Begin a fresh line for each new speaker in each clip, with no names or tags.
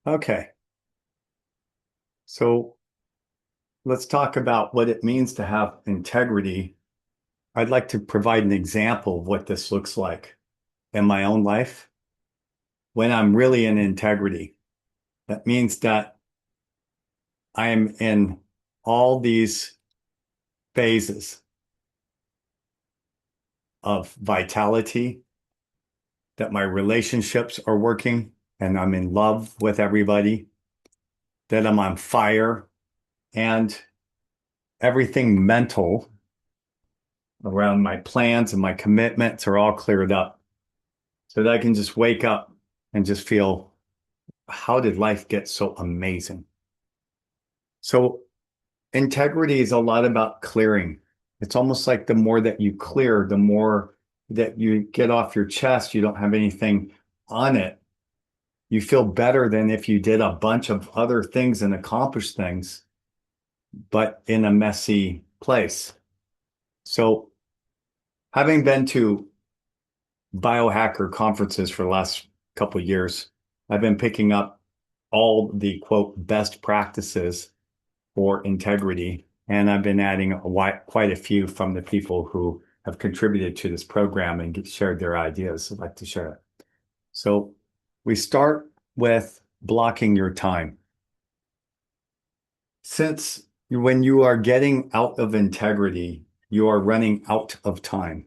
Okay, so let's talk about what it means to have integrity. I'd like to provide an example of what this looks like in my own life when I'm really in integrity. That means that I am in all these phases of vitality, that my relationships are working and I'm in love with everybody, that I'm on fire, and everything mental around my plans and my commitments are all cleared up so that I can just wake up and just feel, how did life get so amazing? So integrity is a lot about clearing. It's almost like the more that you clear, the more that you get off your chest, you don't have anything on it. You feel better than if you did a bunch of other things and accomplished things, but in a messy place. So having been to biohacker conferences for the last couple of years, I've been picking up all the quote best practices for integrity, and I've been adding quite a few from the people who have contributed to this program and shared their ideas. I'd like to share it. So we start with blocking your time. Since when you are getting out of integrity, you are running out of time.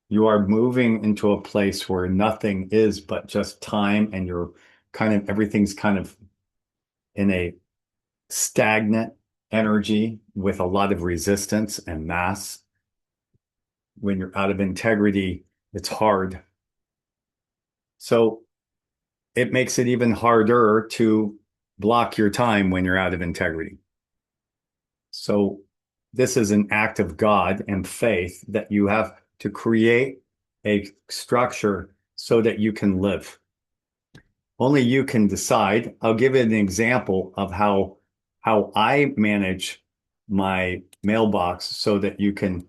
You are moving into a place where nothing is but just time, and you're everything's kind of in a stagnant energy with a lot of resistance and mass. When you're out of integrity, it's hard. So it makes it even harder to block your time when you're out of integrity. So this is an act of God and faith that you have to create a structure so that you can live. Only you can decide. I'll give you an example of how I manage my mailbox so that you can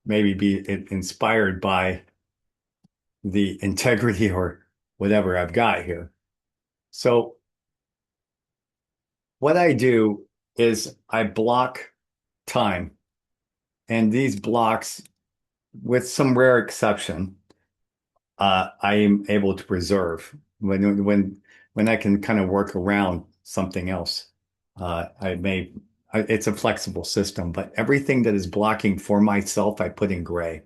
maybe be inspired by the integrity or whatever I've got here. So what I do is I block time, and these blocks, with some rare exception, I am able to preserve when I can kind of work around something else. It's a flexible system, but everything that is blocking for myself, I put in gray.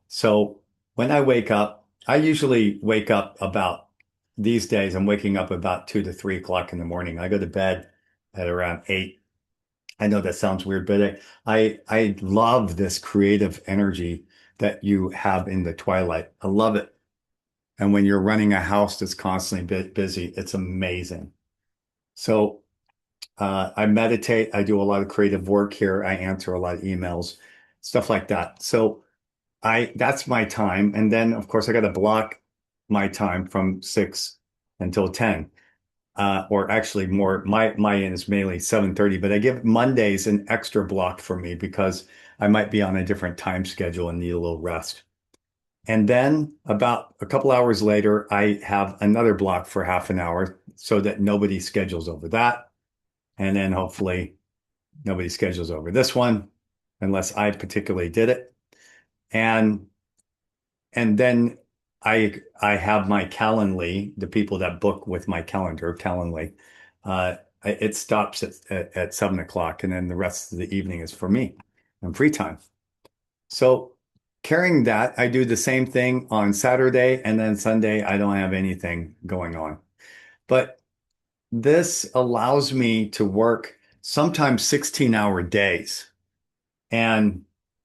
So when I wake up, I usually wake up about these days, I'm waking up about 2 to 3 o'clock in the morning. I go to bed at around 8. I know that sounds weird, but I love this creative energy that you have in the twilight. I love it. And when you're running a house that's constantly busy, it's amazing. So I meditate. I do a lot of creative work here. I answer a lot of emails, stuff like that. So I that's my time. And then of course I got to block my time from 6 until 10. Or actually more, my end is mainly 7:30, but I give Mondays an extra block for me because I might be on a different time schedule and need a little rest. And then about a couple hours later, I have another block for half an hour so that nobody schedules over that. And then hopefully nobody schedules over this one unless I particularly did it. And then I have my Calendly, the people that book with my calendar, Calendly. It stops at 7 o'clock, and then the rest of the evening is for me and free time. So carrying that, I do the same thing on Saturday, and then Sunday, I don't have anything going on. But this allows me to work sometimes 16-hour days, and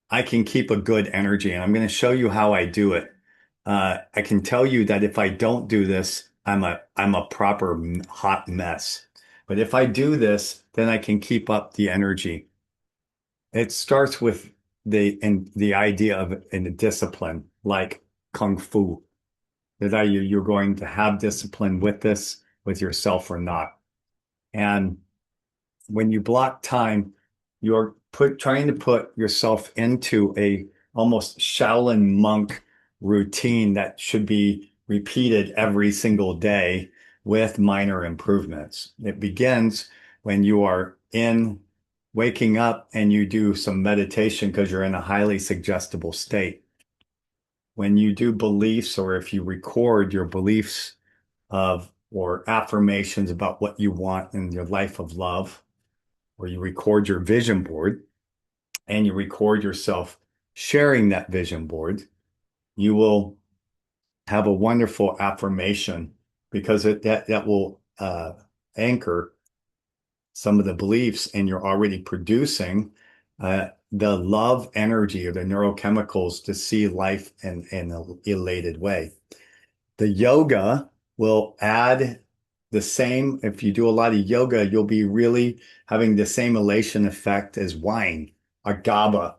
I can keep a good energy. And I'm going to show you how I do it. I can tell you that if I don't do this, I'm a proper hot mess. But if I do this, then I can keep up the energy. It starts with the idea of in a discipline like Kung Fu, that you're going to have discipline with this, with yourself or not. And when you block time, you're trying to put yourself into a almost Shaolin monk routine that should be repeated every single day with minor improvements. It begins when you are in waking up and you do some meditation because you're in a highly suggestible state. When you do beliefs, or if you record your beliefs of or affirmations about what you want in your life of love, or you record your vision board and you record yourself sharing that vision board, you will have a wonderful affirmation because that will anchor some of the beliefs, and you're already producing the love energy or the neurochemicals to see life in an elated way. The yoga will add the same. If you do a lot of yoga, you'll be really having the same elation effect as wine, a GABA,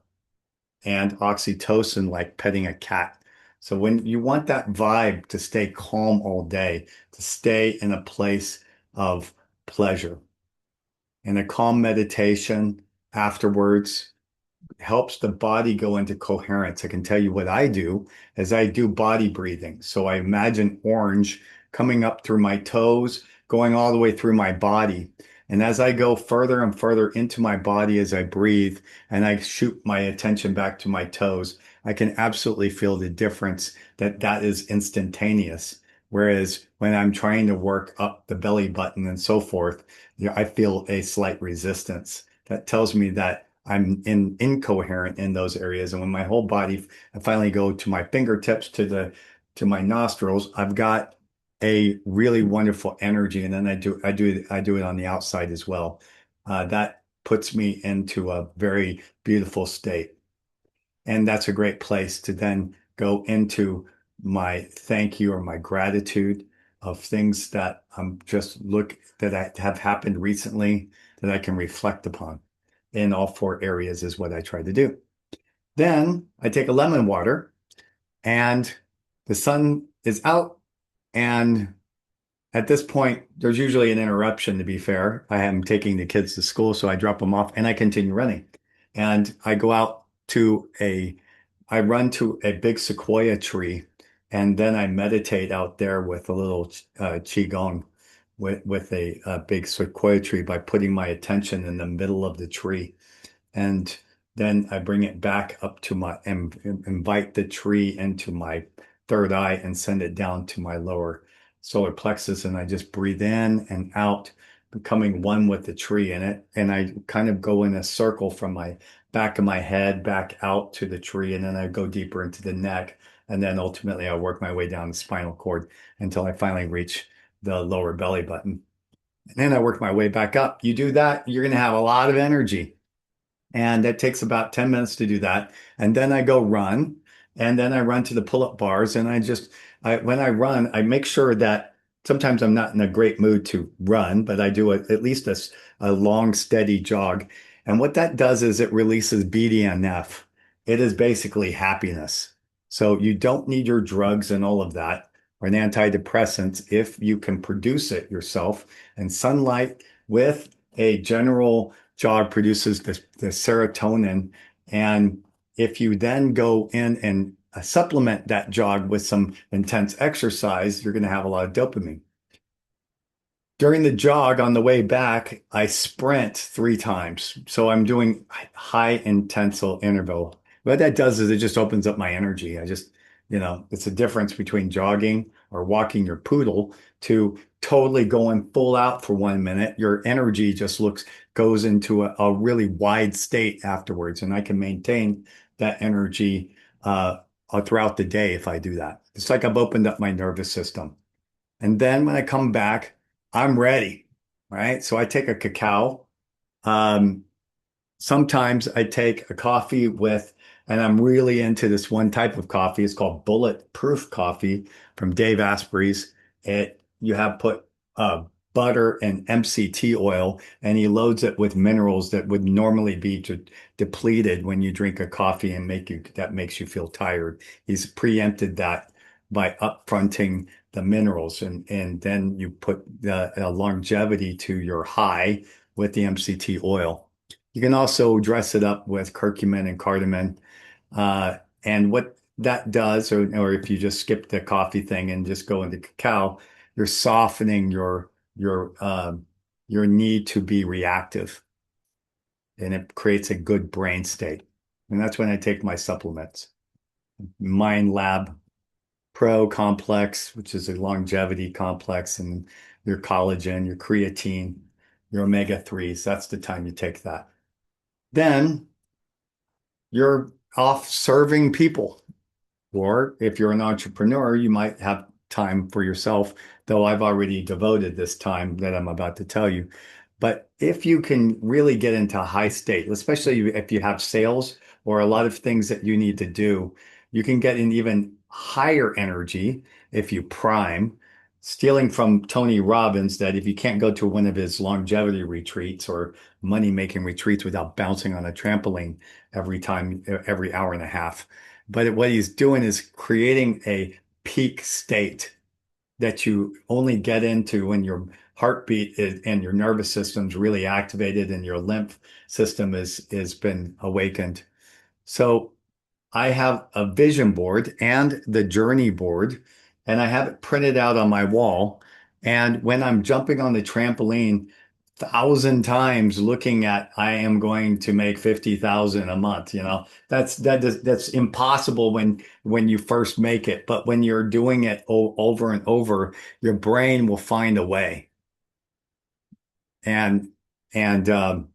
and oxytocin, like petting a cat. So when you want that vibe to stay calm all day, to stay in a place of pleasure, and a calm meditation afterwards helps the body go into coherence. I can tell you what I do is I do body breathing. So I imagine orange coming up through my toes, going all the way through my body. And as I go further and further into my body as I breathe and I shoot my attention back to my toes, I can absolutely feel the difference that is instantaneous. Whereas when I'm trying to work up the belly button and so forth, I feel a slight resistance. That tells me that I'm incoherent in those areas. And when my whole body, I finally go to my fingertips to my nostrils, I've got a really wonderful energy. And then I do it on the outside as well. That puts me into a very beautiful state. And that's a great place to then go into my thank you or my gratitude of things that I'm just that have happened recently that I can reflect upon in all four areas is what I try to do. Then I take a lemon water and the sun is out. And at this point, there's usually an interruption, to be fair. I am taking the kids to school, so I drop them off and I continue running. And I run to a big sequoia tree, and then I meditate out there with a little qigong with a big sequoia tree by putting my attention in the middle of the tree. And then I bring it back up to and invite the tree into my third eye and send it down to my lower solar plexus. And I just breathe in and out, becoming one with the tree in it. And I kind of go in a circle from my back of my head back out to the tree. And then I go deeper into the neck. And then ultimately I work my way down the spinal cord until I finally reach the lower belly button. And then I work my way back up. You do that, you're going to have a lot of energy. And it takes about 10 minutes to do that. And then I go run. And then I run to the pull-up bars. And when I run, I make sure that sometimes I'm not in a great mood to run, but I do at least a long, steady jog. And what that does is it releases BDNF. It is basically happiness. So you don't need your drugs and all of that or an antidepressant if you can produce it yourself. And sunlight with a general jog produces the serotonin. And if you then go in and supplement that jog with some intense exercise, you're going to have a lot of dopamine. During the jog on the way back, I sprint 3 times. So I'm doing high intensal interval. What that does is it just opens up my energy. It's a difference between jogging or walking your poodle to totally going full out for 1 minute. Your energy just goes into a really wide state afterwards. And I can maintain that energy throughout the day if I do that. It's like I've opened up my nervous system. And then when I come back, I'm ready, right? So I take a cacao. Um, Sometimes I take a coffee and I'm really into this one type of coffee. It's called Bulletproof Coffee from Dave Asprey's. You have put butter and MCT oil, and he loads it with minerals that would normally be depleted when you drink a coffee and that makes you feel tired. He's preempted that by upfronting the minerals, and then you put the longevity to your high with the MCT oil. You can also dress it up with curcumin and cardamom. And what that does, or if you just skip the coffee thing and just go into cacao, you're softening your need to be reactive, and it creates a good brain state. And that's when I take my supplements. Mind Lab Pro complex, which is a longevity complex, and your collagen, your creatine, your omega 3s. That's the time you take that. Then you're off serving people. Or if you're an entrepreneur, you might have time for yourself, though I've already devoted this time that I'm about to tell you. But if you can really get into a high state, especially if you have sales or a lot of things that you need to do, you can get in even higher energy if you prime. Stealing from Tony Robbins, that if you can't go to one of his longevity retreats or money-making retreats without bouncing on a trampoline every hour and a half. But what he's doing is creating a peak state that you only get into when your heartbeat and your nervous system's really activated and your lymph system is been awakened. So I have a vision board and the journey board, and I have it printed out on my wall. And when I'm jumping on the trampoline, 1,000 times looking at I am going to make 50,000 a month, that's impossible when you first make it. But when you're doing it over and over, your brain will find a way. And and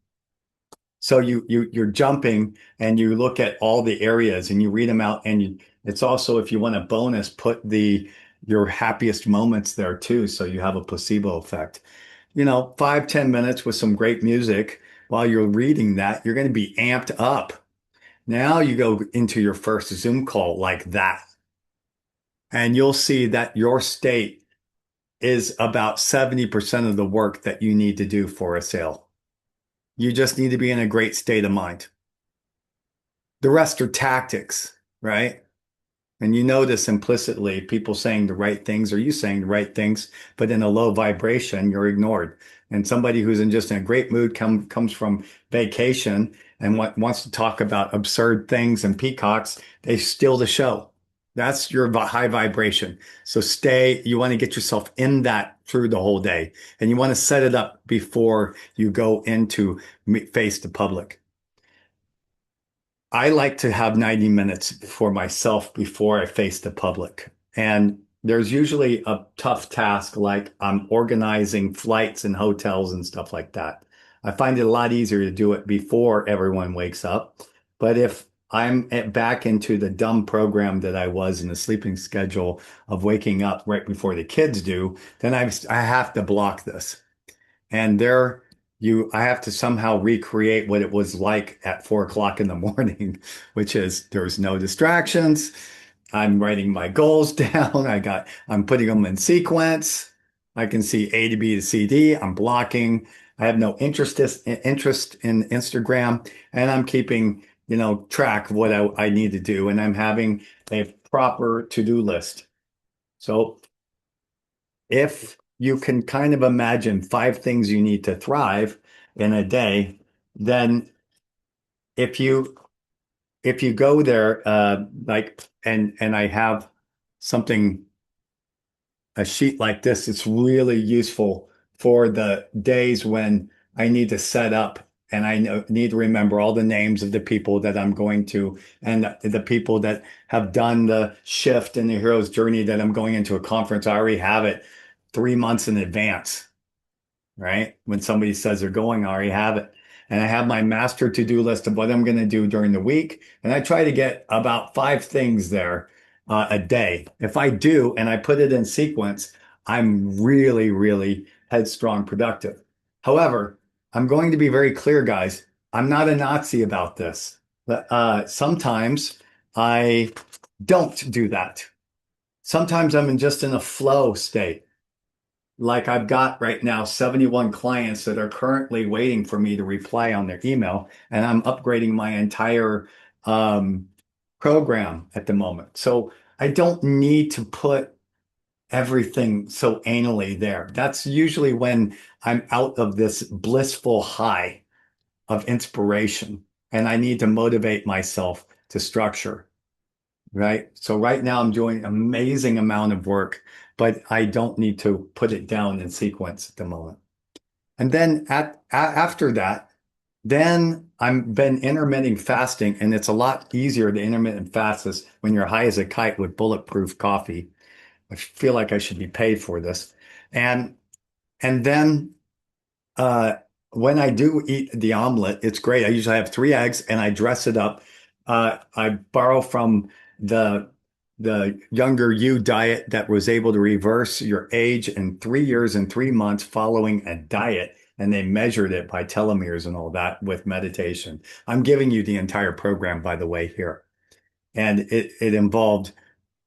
so you're jumping and you look at all the areas and you read them out, and it's also, if you want a bonus, put your happiest moments there too, so you have a placebo effect. 5, 10 minutes with some great music while you're reading that, you're going to be amped up. Now you go into your first Zoom call like that, and you'll see that your state is about 70% of the work that you need to do for a sale. You just need to be in a great state of mind. The rest are tactics, right? And you notice implicitly people saying the right things or you saying the right things, but in a low vibration, you're ignored. And somebody who's just in a great mood comes from vacation and wants to talk about absurd things and peacocks, they steal the show. That's your high vibration. So you want to get yourself in that through the whole day. And you want to set it up before you go into face the public. I like to have 90 minutes for myself before I face the public. And there's usually a tough task, like I'm organizing flights and hotels and stuff like that. I find it a lot easier to do it before everyone wakes up. But if I'm back into the dumb program that I was in the sleeping schedule of waking up right before the kids do, then I have to block this. And I have to somehow recreate what it was like at 4 o'clock in the morning, which is there's no distractions. I'm writing my goals down. I'm putting them in sequence. I can see A to B to C D. I'm blocking. I have no interest in Instagram, and I'm keeping, track of what I need to do. And I'm having a proper to-do list. So if you can kind of imagine 5 things you need to thrive in a day, then if you go there, and I have something, a sheet like this, it's really useful for the days when I need to set up and need to remember all the names of the people that I'm going to, and the people that have done the shift in the hero's journey that I'm going into a conference. I already have it 3 months in advance, right? When somebody says they're going, I already have it. And I have my master to-do list of what I'm going to do during the week. And I try to get about 5 things there a day. If I do, and I put it in sequence, I'm really, really headstrong productive. However, I'm going to be very clear, guys. I'm not a Nazi about this. Sometimes I don't do that. Sometimes I'm just in a flow state. Like I've got right now 71 clients that are currently waiting for me to reply on their email, and I'm upgrading my entire program at the moment. So I don't need to put everything so anally there. That's usually when I'm out of this blissful high of inspiration and I need to motivate myself to structure. right? So right now I'm doing amazing amount of work, but I don't need to put it down in sequence at the moment. And then after that, then I'm been intermittent fasting, and it's a lot easier to intermittent fast this when you're high as a kite with bulletproof coffee. I feel like I should be paid for this. And and then uh, when I do eat the omelet, it's great. I usually have three eggs and I dress it up. I borrow from the the younger you diet that was able to reverse your age in 3 years and 3 months following a diet. And they measured it by telomeres and all that with meditation. I'm giving you the entire program, by the way, here. And it involved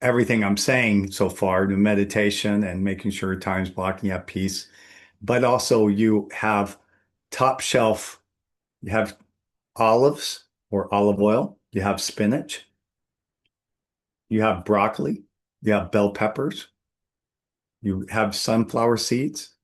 everything I'm saying so far, the meditation and making sure time's blocking, you have peace, but also you have top shelf, you have olives or olive oil, you have spinach, you have broccoli, you have bell peppers, you have sunflower seeds,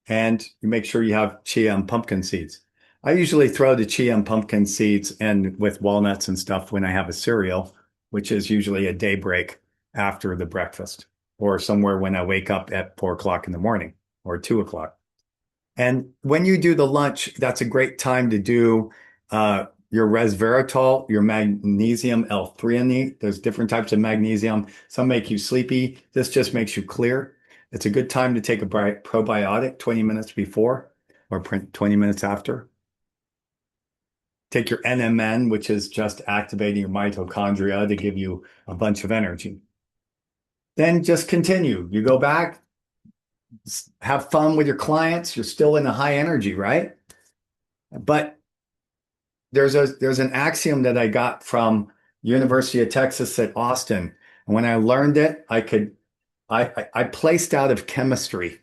and you make sure you have chia and pumpkin seeds. I usually throw the chia and pumpkin seeds in with walnuts and stuff when I have a cereal, which is usually a daybreak after the breakfast or somewhere when I wake up at 4 o'clock in the morning or 2 o'clock. And when you do the lunch, that's a great time to do your resveratrol, your magnesium L-threonate. There's different types of magnesium. Some make you sleepy. This just makes you clear. It's a good time to take a probiotic 20 minutes before or 20 minutes after. Take your NMN, which is just activating your mitochondria to give you a bunch of energy. Then just continue. You go back, have fun with your clients. You're still in a high energy, right? But there's an axiom that I got from University of Texas at Austin. And when I learned it, I placed out of chemistry,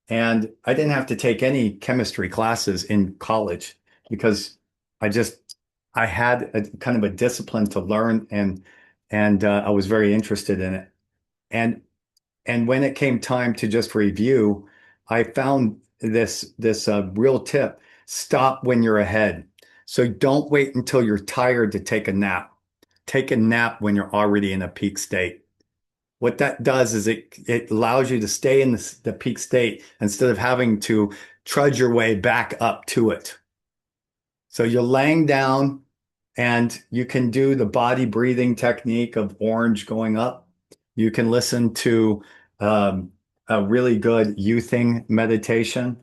and I didn't have to take any chemistry classes in college because I just I had a kind of a discipline to learn, and I was very interested in it. And and when it came time to just review, I found this real tip. Stop when you're ahead. So don't wait until you're tired to take a nap. Take a nap when you're already in a peak state. What that does is it allows you to stay in the peak state instead of having to trudge your way back up to it. So you're laying down and you can do the body breathing technique of orange going up. You can listen to a really good youthing meditation.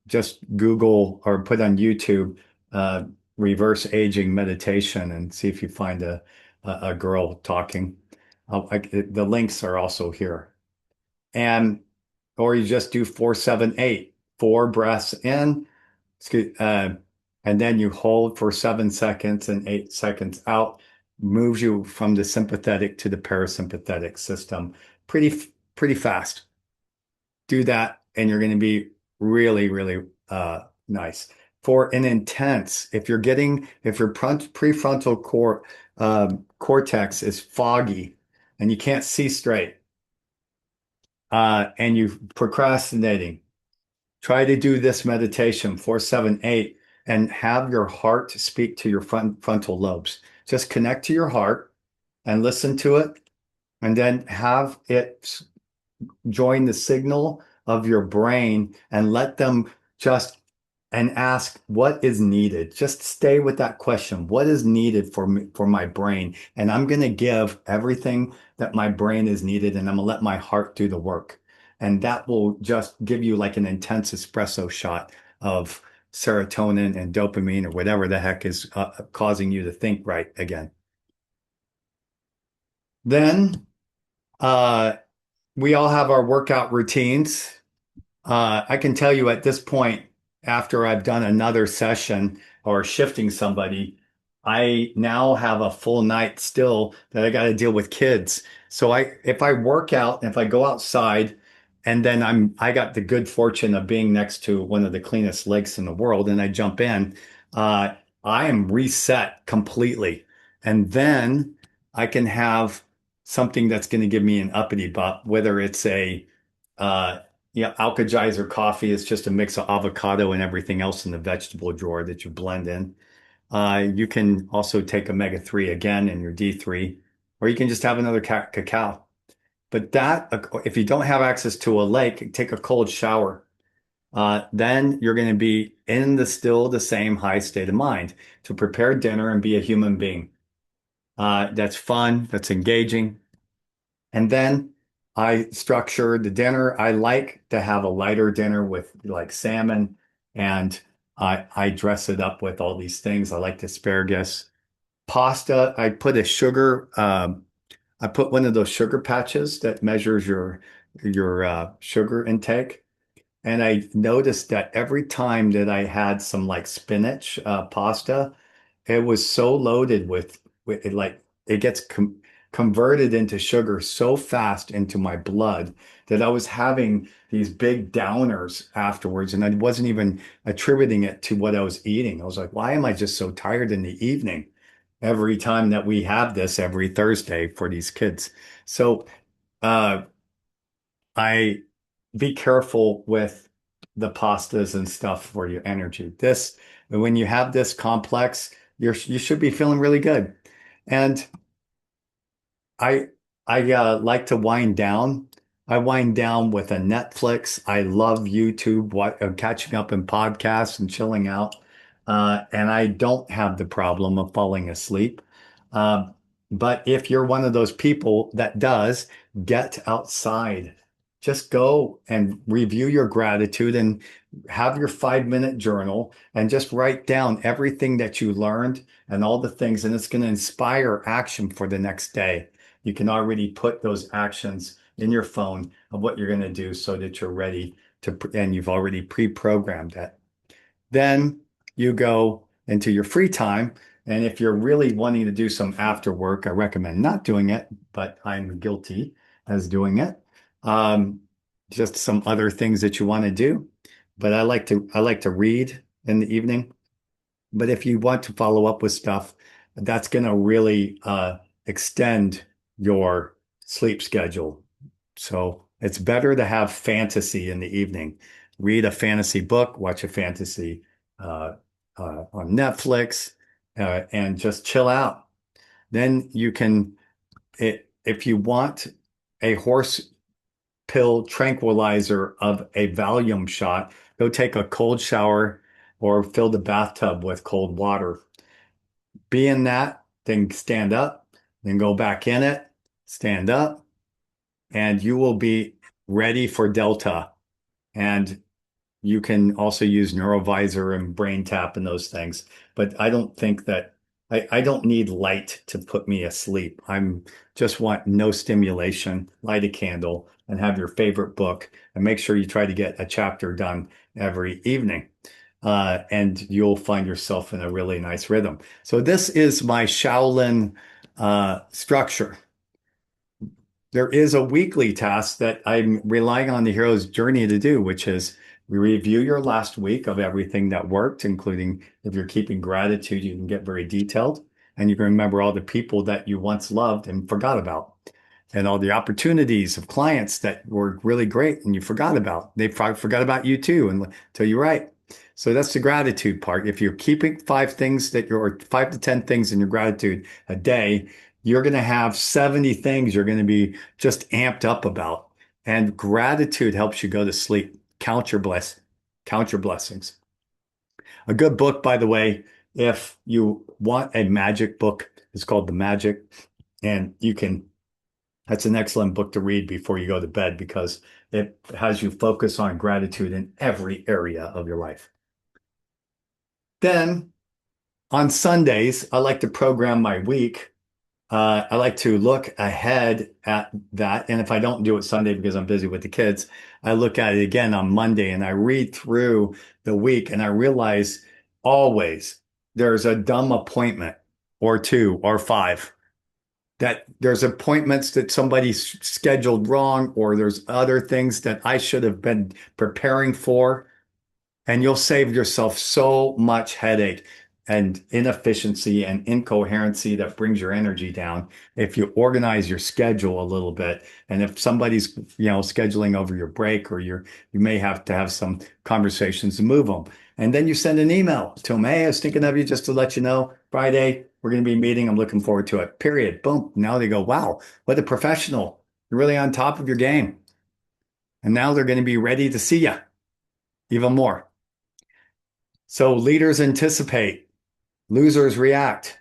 Just Google or put on YouTube uh, reverse aging meditation and see if you find a girl talking. The links are also here. And or you just do 4-7-8, 4 breaths in, and then you hold for 7 seconds and 8 seconds out, moves you from the sympathetic to the parasympathetic system pretty fast. Do that, and you're going to be really, really nice. For an intense, if your prefrontal cortex is foggy and you can't see straight, and you're procrastinating, try to do this meditation 4-7-8 and have your heart speak to your frontal lobes. Just connect to your heart and listen to it, and then have it join the signal of your brain and let them just and ask what is needed. Just stay with that question. What is needed for me, for my brain? And I'm going to give everything that my brain is needed, and I'm going to let my heart do the work. And that will just give you like an intense espresso shot of serotonin and dopamine or whatever the heck is causing you to think right again. Then uh, we all have our workout routines. I can tell you at this point, after I've done another session or shifting somebody, I now have a full night still that I got to deal with kids. So if I work out, if I go outside, and then I got the good fortune of being next to one of the cleanest lakes in the world, and I jump in, uh, I am reset completely. And then I can have something that's going to give me an uppity bump, whether it's a uh, Alka-Seltzer coffee is just a mix of avocado and everything else in the vegetable drawer that you blend in. You can also take omega-3 again in your D3, or you can just have another cacao. But that, if you don't have access to a lake, take a cold shower. Then you're going to be in the still the same high state of mind to prepare dinner and be a human being. That's fun, that's engaging. And then I structure the dinner. I like to have a lighter dinner with like salmon, and I dress it up with all these things. I like asparagus. Pasta, I put one of those sugar patches that measures your sugar intake. And I noticed that every time that I had some like spinach pasta, it was so loaded with it, like it gets converted into sugar so fast into my blood that I was having these big downers afterwards, and I wasn't even attributing it to what I was eating. I was like, why am I just so tired in the evening every time that we have this every Thursday for these kids? So uh, I be careful with the pastas and stuff for your energy. When you have this complex, you should be feeling really good. And I I like to wind down. I wind down with a Netflix. I love YouTube, catching up in podcasts and chilling out. And I don't have the problem of falling asleep. Uh, but if you're one of those people that does, get outside. Just go and review your gratitude and have your 5 minute journal and just write down everything that you learned and all the things, and it's going to inspire action for the next day. You can already put those actions in your phone of what you're going to do so that you're ready and you've already pre-programmed it. Then you go into your free time. And if you're really wanting to do some after work, I recommend not doing it, but I'm guilty as doing it. Um, just some other things that you want to do. But I like to read in the evening. But if you want to follow up with stuff, that's going to really extend your sleep schedule. So it's better to have fantasy in the evening. Read a fantasy book, watch a fantasy uh, on Netflix, and just chill out. Then you can, if you want a horse pill tranquilizer of a Valium shot, go take a cold shower or fill the bathtub with cold water. Be in that, then stand up, then go back in it, stand up, and you will be ready for Delta. And you can also use Neurovisor and Brain Tap and those things. But I don't think that I don't need light to put me asleep. I'm just want no stimulation, light a candle, and have your favorite book, and make sure you try to get a chapter done every evening. And you'll find yourself in a really nice rhythm. So this is my Shaolin structure. There is a weekly task that I'm relying on the hero's journey to do, which is review your last week of everything that worked, including if you're keeping gratitude, you can get very detailed and you can remember all the people that you once loved and forgot about, and all the opportunities of clients that were really great and you forgot about. They probably forgot about you too until you're right. So that's the gratitude part. If you're keeping 5 to 10 things in your gratitude a day, you're going to have 70 things you're going to be just amped up about. And gratitude helps you go to sleep. Count your blessings. A good book, by the way, if you want a magic book, it's called The Magic. And that's an excellent book to read before you go to bed because it has you focus on gratitude in every area of your life. Then on Sundays, I like to program my week. I like to look ahead at that. And if I don't do it Sunday because I'm busy with the kids, I look at it again on Monday and I read through the week and I realize always there's a dumb appointment or two or five, that there's appointments that somebody scheduled wrong, or there's other things that I should have been preparing for. And you'll save yourself so much headache and inefficiency and incoherency that brings your energy down if you organize your schedule a little bit. And if somebody's, scheduling over your break, or you may have to have some conversations to move them. And then you send an email to them. Hey, I was thinking of you just to let you know, Friday, we're going to be meeting. I'm looking forward to it. Period. Boom. Now they go, wow, what a professional. You're really on top of your game. And now they're going to be ready to see you even more. So leaders anticipate, losers react.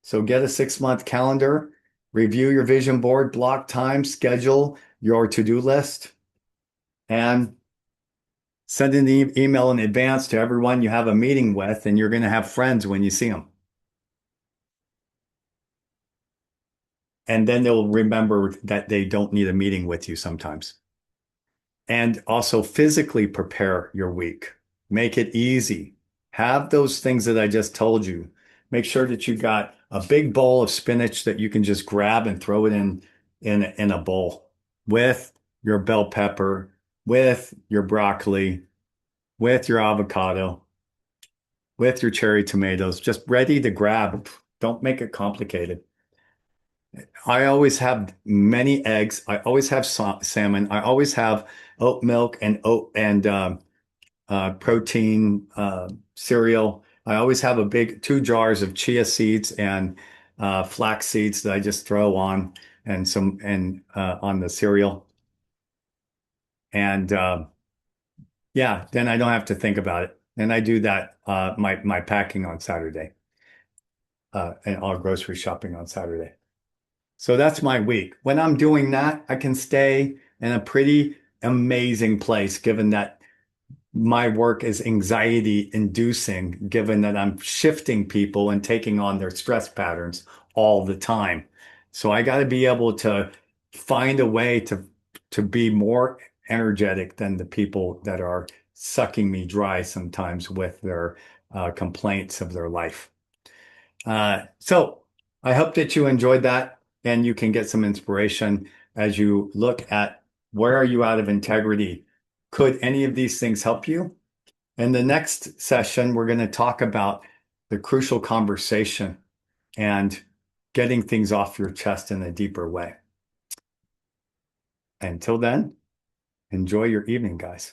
So get a 6-month calendar, review your vision board, block time, schedule your to-do list, and send an email in advance to everyone you have a meeting with, and you're going to have friends when you see them. And then they'll remember that they don't need a meeting with you sometimes. And also physically prepare your week. Make it easy. Have those things that I just told you. Make sure that you got a big bowl of spinach that you can just grab and throw it in a bowl with your bell pepper, with your broccoli, with your avocado, with your cherry tomatoes, just ready to grab. Don't make it complicated. I always have many eggs. I always have salmon. I always have oat milk and protein cereal. I always have a big 2 jars of chia seeds and flax seeds that I just throw on and on the cereal. And yeah, then I don't have to think about it. And I do that my packing on Saturday and all grocery shopping on Saturday. So that's my week. When I'm doing that, I can stay in a pretty amazing place, given that my work is anxiety inducing, given that I'm shifting people and taking on their stress patterns all the time. So I got to be able to find a way to be more energetic than the people that are sucking me dry sometimes with their complaints of their life. So I hope that you enjoyed that and you can get some inspiration as you look at where are you out of integrity? Could any of these things help you? In the next session, we're going to talk about the crucial conversation and getting things off your chest in a deeper way. Until then, enjoy your evening, guys.